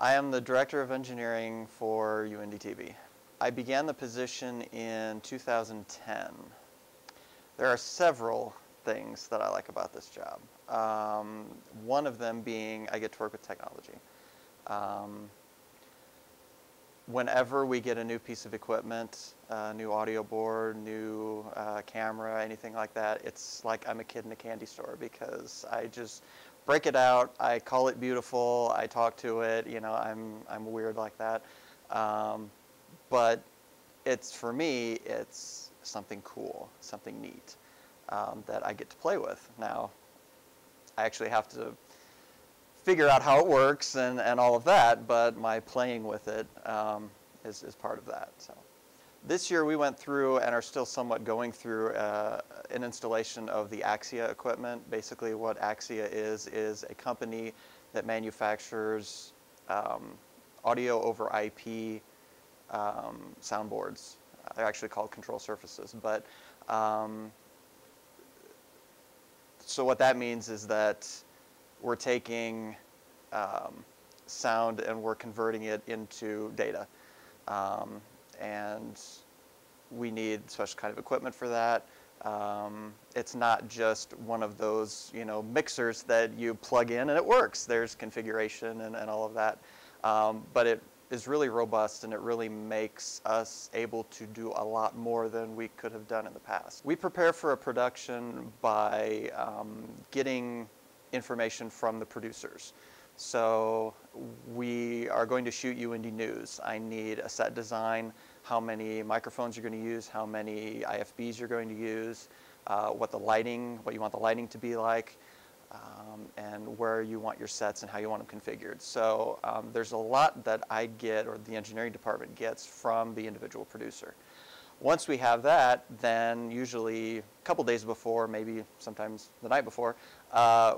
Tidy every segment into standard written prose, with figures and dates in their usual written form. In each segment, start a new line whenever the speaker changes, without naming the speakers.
I am the Director of Engineering for UNDTV. I began the position in 2010. There are several things that I like about this job. One of them being I get to work with technology. Whenever we get a new piece of equipment, new audio board, new camera, anything like that, it's like I'm a kid in a candy store because I just break it out, I call it beautiful, I talk to it, you know, I'm weird like that. But it's, for me, it's something cool, something neat that I get to play with. Now, I actually have to figure out how it works and all of that, but my playing with it is part of that. So this year we went through and are still somewhat going through an installation of the Axia equipment. Basically what Axia is a company that manufactures audio over IP soundboards. They're actually called control surfaces, but so what that means is that we're taking sound and we're converting it into data. And we need special kind of equipment for that. It's not just one of those, you know, mixers that you plug in and it works. There's configuration and all of that. But it is really robust and it really makes us able to do a lot more than we could have done in the past. We prepare for a production by getting information from the producers. So we are going to shoot UND News. I need a set design, how many microphones you're going to use, how many IFBs you're going to use, what you want the lighting to be like, and where you want your sets and how you want them configured. So there's a lot that I get, or the engineering department gets, from the individual producer. Once we have that, then usually a couple days before, maybe sometimes the night before,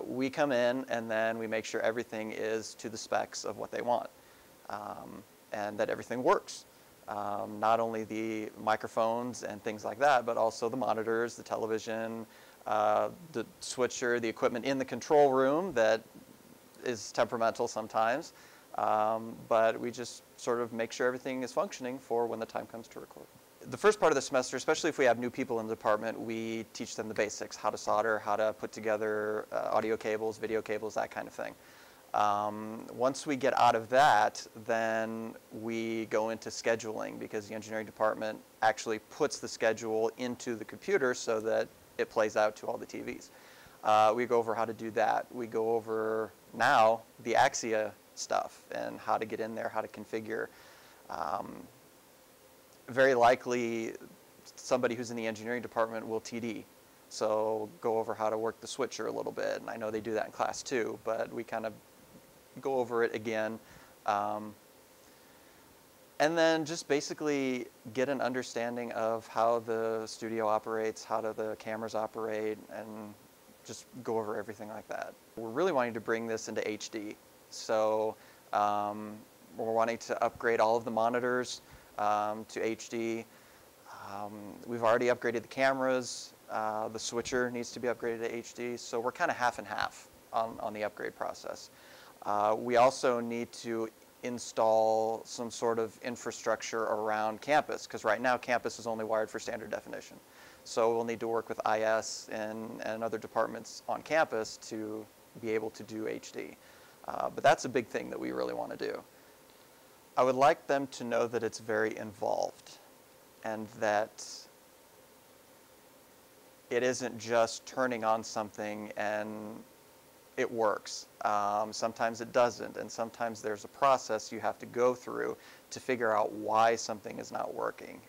we come in and then we make sure everything is to the specs of what they want and that everything works. Not only the microphones and things like that, but also the monitors, the television, the switcher, the equipment in the control room that is temperamental sometimes. But we just sort of make sure everything is functioning for when the time comes to record. The first part of the semester, especially if we have new people in the department, we teach them the basics, how to solder, how to put together audio cables, video cables, that kind of thing. Once we get out of that, then we go into scheduling because the engineering department actually puts the schedule into the computer so that it plays out to all the TVs. We go over how to do that. We go over now the Axia stuff and how to get in there, how to configure. Very likely somebody who's in the engineering department will TD. So go over how to work the switcher a little bit. And I know they do that in class too, but we kind of go over it again. And then just basically get an understanding of how the studio operates, how do the cameras operate, and just go over everything like that. We're really wanting to bring this into HD. So we're wanting to upgrade all of the monitors to HD. We've already upgraded the cameras. The switcher needs to be upgraded to HD. So we're kind of half and half on the upgrade process. We also need to install some sort of infrastructure around campus, because right now campus is only wired for standard definition. So we'll need to work with IS and other departments on campus to be able to do HD. But that's a big thing that we really want to do. I would like them to know that it's very involved and that it isn't just turning on something and it works. Sometimes it doesn't, and sometimes there's a process you have to go through to figure out why something is not working.